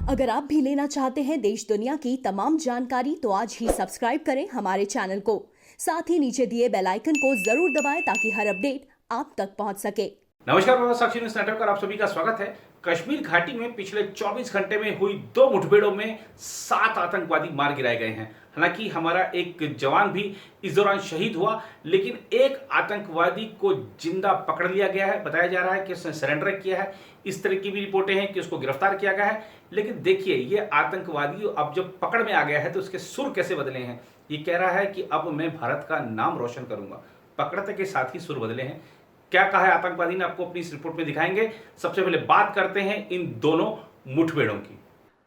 अगर आप भी लेना चाहते हैं देश दुनिया की तमाम जानकारी तो आज ही सब्सक्राइब करें हमारे चैनल को। साथ ही नीचे दिए बेल आइकन को जरूर दबाएं ताकि हर अपडेट आप तक पहुंच सके। नमस्कार, साक्षी न्यूज नेटवर्क पर आप सभी का स्वागत है। कश्मीर घाटी में पिछले 24 घंटे में हुई 2 मुठभेड़ों में 7 आतंकवादी मार गिराए गए हैं। हालांकि हमारा एक जवान भी इस दौरान शहीद हुआ, लेकिन एक आतंकवादी को जिंदा पकड़ लिया गया है। बताया जा रहा है कि उसने सरेंडर किया है। इस तरह की भी रिपोर्टें हैं कि उसको गिरफ्तार किया गया है। लेकिन देखिए, ये आतंकवादी अब जब पकड़ में आ गया है तो उसके सुर कैसे बदले हैं। ये कह रहा है कि अब मैं भारत का नाम रोशन करूंगा। पकड़ते के साथ ही सुर बदले हैं। क्या कहा है आतंकवादी ने, आपको अपनी इस रिपोर्ट में दिखाएंगे। सबसे पहले बात करते हैं इन दोनों मुठभेड़ों की।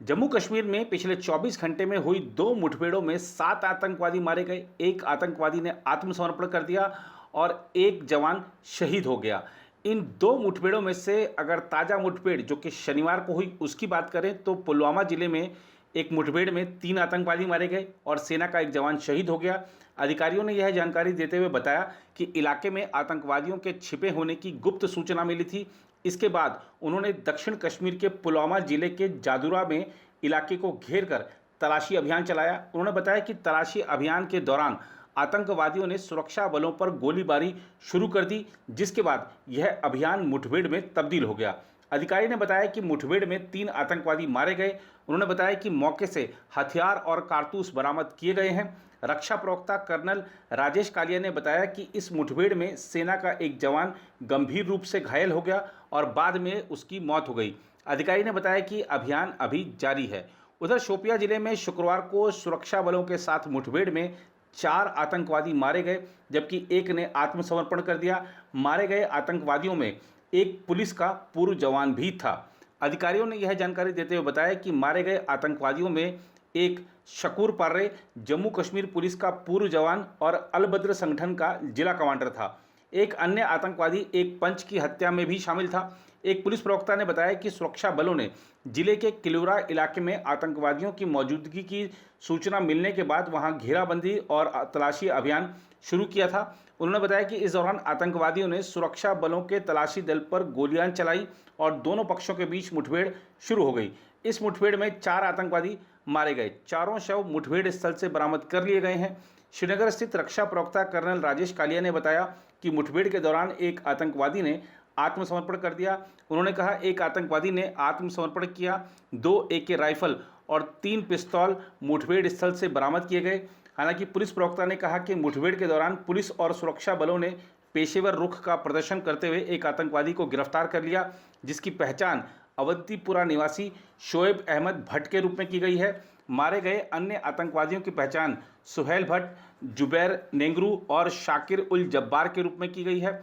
जम्मू कश्मीर में पिछले 24 घंटे में हुई 2 मुठभेड़ों में 7 आतंकवादी मारे गए। एक आतंकवादी ने आत्मसमर्पण कर दिया और एक जवान शहीद हो गया। इन 2 मुठभेड़ों में से अगर ताज़ा मुठभेड़ जो कि शनिवार को हुई उसकी बात करें तो पुलवामा जिले में एक मुठभेड़ में 3 आतंकवादी मारे गए और सेना का एक जवान शहीद हो गया। अधिकारियों ने यह जानकारी देते हुए बताया कि इलाके में आतंकवादियों के छिपे होने की गुप्त सूचना मिली थी। इसके बाद उन्होंने दक्षिण कश्मीर के पुलवामा जिले के जादूरा में इलाके को घेर कर तलाशी अभियान चलाया। उन्होंने बताया कि तलाशी अभियान के दौरान आतंकवादियों ने सुरक्षा बलों पर गोलीबारी शुरू कर दी, जिसके बाद यह अभियान मुठभेड़ में तब्दील हो गया। अधिकारी ने बताया कि मुठभेड़ में 3 आतंकवादी मारे गए। उन्होंने बताया कि मौके से हथियार और कारतूस बरामद किए गए हैं। रक्षा प्रवक्ता कर्नल राजेश कालिया ने बताया कि इस मुठभेड़ में सेना का एक जवान गंभीर रूप से घायल हो गया और बाद में उसकी मौत हो गई। अधिकारी ने बताया कि अभियान अभी जारी है। उधर शोपियां जिले में शुक्रवार को सुरक्षा बलों के साथ मुठभेड़ में 4 आतंकवादी मारे गए, जबकि एक ने आत्मसमर्पण कर दिया। मारे गए आतंकवादियों में एक पुलिस का पूर्व जवान भी था। अधिकारियों ने यह जानकारी देते हुए बताया कि मारे गए आतंकवादियों में एक शकूर पार्रे जम्मू कश्मीर पुलिस का पूर्व जवान और अलबद्र संगठन का जिला कमांडर था। एक अन्य आतंकवादी एक पंच की हत्या में भी शामिल था। एक पुलिस प्रवक्ता ने बताया कि सुरक्षा बलों ने जिले के किलूरा इलाके में आतंकवादियों की मौजूदगी की सूचना मिलने के बाद वहां घेराबंदी और तलाशी अभियान शुरू किया था। उन्होंने बताया कि इस दौरान आतंकवादियों ने सुरक्षा बलों के तलाशी दल पर गोलियां चलाई और दोनों पक्षों के बीच मुठभेड़ शुरू हो गई। इस मुठभेड़ में 4 आतंकवादी मारे गए। चारों शव मुठभेड़ स्थल से बरामद कर लिए गए हैं। श्रीनगर स्थित रक्षा प्रवक्ता कर्नल राजेश कालिया ने बताया कि मुठभेड़ के दौरान एक आतंकवादी ने आत्मसमर्पण कर दिया। उन्होंने कहा एक आतंकवादी ने आत्मसमर्पण किया। 2 AK राइफल और 3 पिस्तौल मुठभेड़ स्थल से बरामद किए गए। हालांकि पुलिस प्रवक्ता ने कहा कि मुठभेड़ के दौरान पुलिस और सुरक्षा बलों ने पेशेवर रुख का प्रदर्शन करते हुए एक आतंकवादी को गिरफ्तार कर लिया, जिसकी पहचान अवंतीपुरा निवासी शोएब अहमद भट्ट के रूप में की गई है। मारे गए अन्य आतंकवादियों की पहचान सुहेल भट्ट, जुबैर नेंगरू और शाकिर उल जब्बार के रूप में की गई है।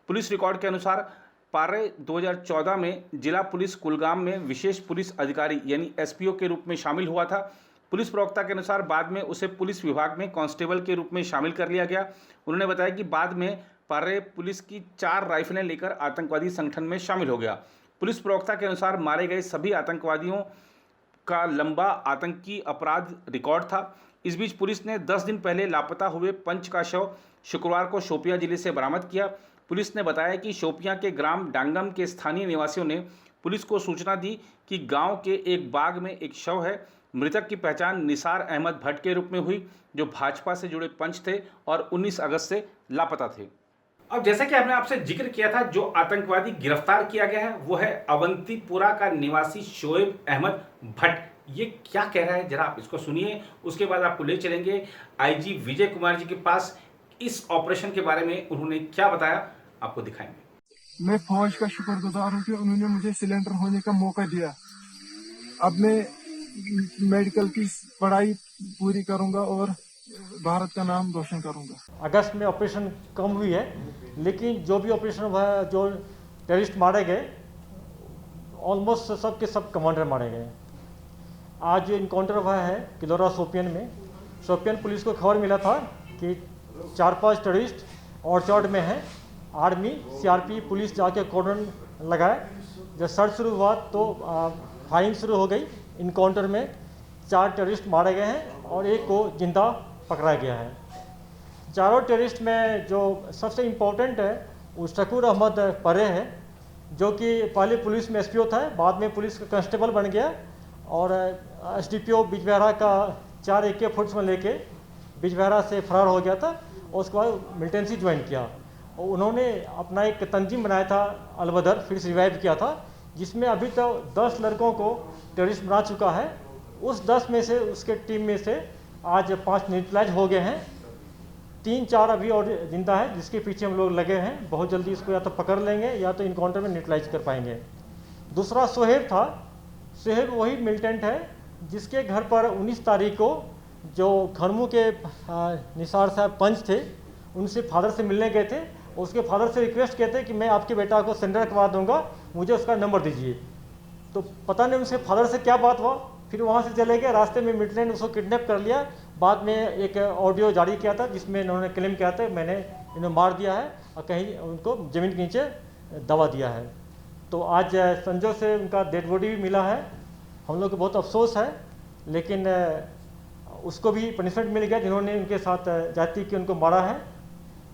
पुलिस रिकॉर्ड के अनुसार पार्रे 2014 में जिला पुलिस कुलगाम में विशेष पुलिस अधिकारी यानी SPO के रूप में शामिल हुआ था। पुलिस प्रवक्ता के अनुसार बाद में उसे पुलिस विभाग में कांस्टेबल के रूप में शामिल कर लिया गया। उन्होंने बताया कि बाद में पार्रे पुलिस की 4 राइफलें लेकर आतंकवादी संगठन में शामिल हो गया। पुलिस प्रवक्ता के अनुसार मारे गए सभी आतंकवादियों का लंबा आतंकी अपराध रिकॉर्ड था। इस बीच पुलिस ने 10 दिन पहले लापता हुए पंच का शव शुक्रवार को शोपियां जिले से बरामद किया। पुलिस ने बताया कि शोपियां के ग्राम डांगम के स्थानीय निवासियों ने पुलिस को सूचना दी कि गांव के एक बाग में एक शव है। मृतक की पहचान निसार अहमद भट्ट के रूप में हुई, जो भाजपा से जुड़े पंच थे और 19 अगस्त से लापता थे। अब जैसा कि हमने आपसे जिक्र किया था, जो आतंकवादी गिरफ्तार किया गया है वो है अवंतीपुरा का निवासी शोएब अहमद भट्ट। ये क्या कह रहा है जरा आप इसको सुनिए, उसके बाद आपको ले चलेंगे IG विजय कुमार जी के पास। इस ऑपरेशन के बारे में उन्होंने क्या बताया आपको दिखाएंगे। मैं फौज का शुक्रगुजार हूँ कि उन्होंने मुझे सिलेंडर होने का मौका दिया। अब मैं मेडिकल की पढ़ाई पूरी करूंगा और भारत का नाम रोशन करूंगा। अगस्त में ऑपरेशन कम हुई है, लेकिन जो भी ऑपरेशन हुआ है, जो टेररिस्ट मारे गए ऑलमोस्ट सब के सब कमांडर मारे गए। आज जो इनकाउंटर हुआ है किलौरा शोपियन में, शोपियन पुलिस को खबर मिला था कि 4-5 टेररिस्ट ऑर्चर्ड में हैं। आर्मी CRP पुलिस जाके कॉर्डन लगाए। जब सर्च शुरू हुआ तो फायरिंग शुरू हो गई। इनकाउंटर में 4 टेररिस्ट मारे गए हैं और एक को जिंदा पकड़ा गया है। चारों टेररिस्ट में जो सबसे इम्पोर्टेंट है वो शकूर अहमद पर्रे है, जो कि पहले पुलिस में SPO था, बाद में पुलिस का कांस्टेबल बन गया और SDPO बिजबेहरा का 4 AK फुट्स में लेके बिजबेहरा से फरार हो गया था और उसके बाद मिलिटेंसी ज्वाइन किया। और उन्होंने अपना एक तंजीम बनाया था अलबदर, फिर से रिवाइव किया था, जिसमें अभी तक 10 लड़कों को टेररिस्ट बना चुका है। उस 10 में से उसके टीम में से आज 5 न्यूट्रलाइज हो गए हैं, 3-4 अभी और जिंदा है, जिसके पीछे हम लोग लगे हैं। बहुत जल्दी इसको या तो पकड़ लेंगे या तो इनकाउंटर में न्यूट्रलाइज कर पाएंगे। दूसरा सोहेब था। सोहेब वही मिलिटेंट है जिसके घर पर 19 तारीख को जो खरमू के निसार साहब पंच थे, उनसे फादर से मिलने गए थे। उसके फादर से रिक्वेस्ट किए थे कि मैं आपके बेटा को सरेंडर करवा दूंगा, मुझे उसका नंबर दीजिए। तो पता नहीं उनसे फादर से क्या बात हुआ, फिर वहाँ से चले गए। रास्ते में मिलिट्री ने उसको किडनैप कर लिया। बाद में एक ऑडियो जारी किया था जिसमें इन्होंने क्लेम किया था मैंने इन्हें मार दिया है और कहीं उनको ज़मीन के नीचे दबा दिया है। तो आज संजो से उनका डेड बॉडी भी मिला है। हम लोग को बहुत अफसोस है, लेकिन उसको भी पनिशमेंट मिल गया जिन्होंने उनके साथ जाति के उनको मारा है।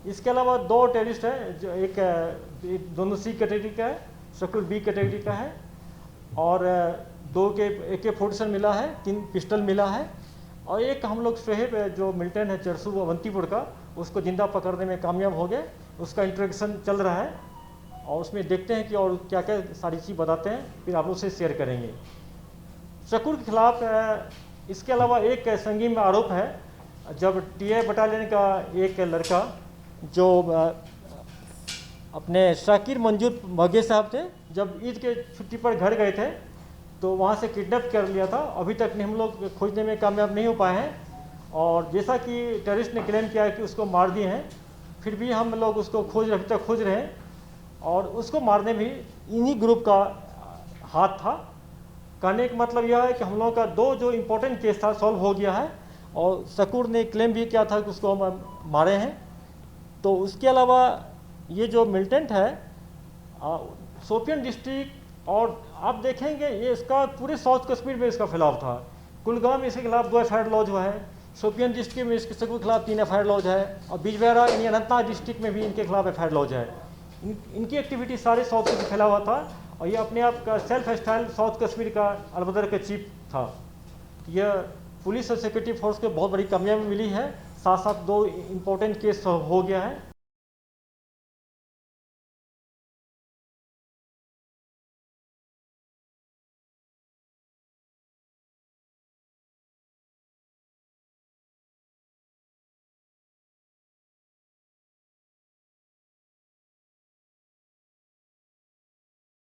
इसके अलावा 2 टेररिस्ट हैं, जो एक दोनों C कैटेगरी का है, शकुल B कैटेगरी का है, और 2 के AK-47 मिला है, 3 पिस्टल मिला है, और एक हम लोग सोहेब जो मिलिटेंट है चरसू अवंतीपुर का, उसको जिंदा पकड़ने में कामयाब हो गए। उसका इंट्रोगेशन चल रहा है और उसमें देखते हैं कि और क्या क्या सारी चीज़ बताते हैं, फिर आप लोग से शेयर करेंगे। शकूर के खिलाफ इसके अलावा एक संगीन आरोप है। जब TI बटालियन का एक लड़का जो अपने शाकिर मंजूर मगे साहब थे, जब ईद के छुट्टी पर घर गए थे तो वहाँ से किडनैप कर लिया था। अभी तक हम लोग खोजने में कामयाब नहीं हो पाए हैं, और जैसा कि टेररिस्ट ने क्लेम किया है कि उसको मार दिए हैं, फिर भी हम लोग उसको अभी तक खोज रहे हैं। और उसको मारने भी इन्हीं ग्रुप का हाथ था। कहने का मतलब यह है कि हम लोगों का 2 जो इम्पोर्टेंट केस था सॉल्व हो गया है, और शकूर ने क्लेम भी किया था कि उसको हम मारे हैं। तो उसके अलावा ये जो मिलिटेंट है शोपियान डिस्ट्रिक्ट, और आप देखेंगे ये इसका पूरे साउथ कश्मीर में इसका फैलाव था। कुलगाम में इसके खिलाफ 2 FIR लॉज हुआ है, शोपियान डिस्ट्रिक्ट में इसके शकूर के खिलाफ 3 FIR लॉज है, और बिजबेहरा यानी अनंतनाग डिस्ट्रिक्ट में भी इनके खिलाफ FIR लॉज है। इनकी एक्टिविटी सारे साउथ में फैला हुआ था, और ये अपने आप का सेल्फ स्टाइल साउथ कश्मीर का अलबदर का चीफ था। यह पुलिस और सिक्योरिटी फोर्स को बहुत बड़ी कामयाबी मिली है। साथ साथ 2 इम्पोर्टेंट केस हो गया है।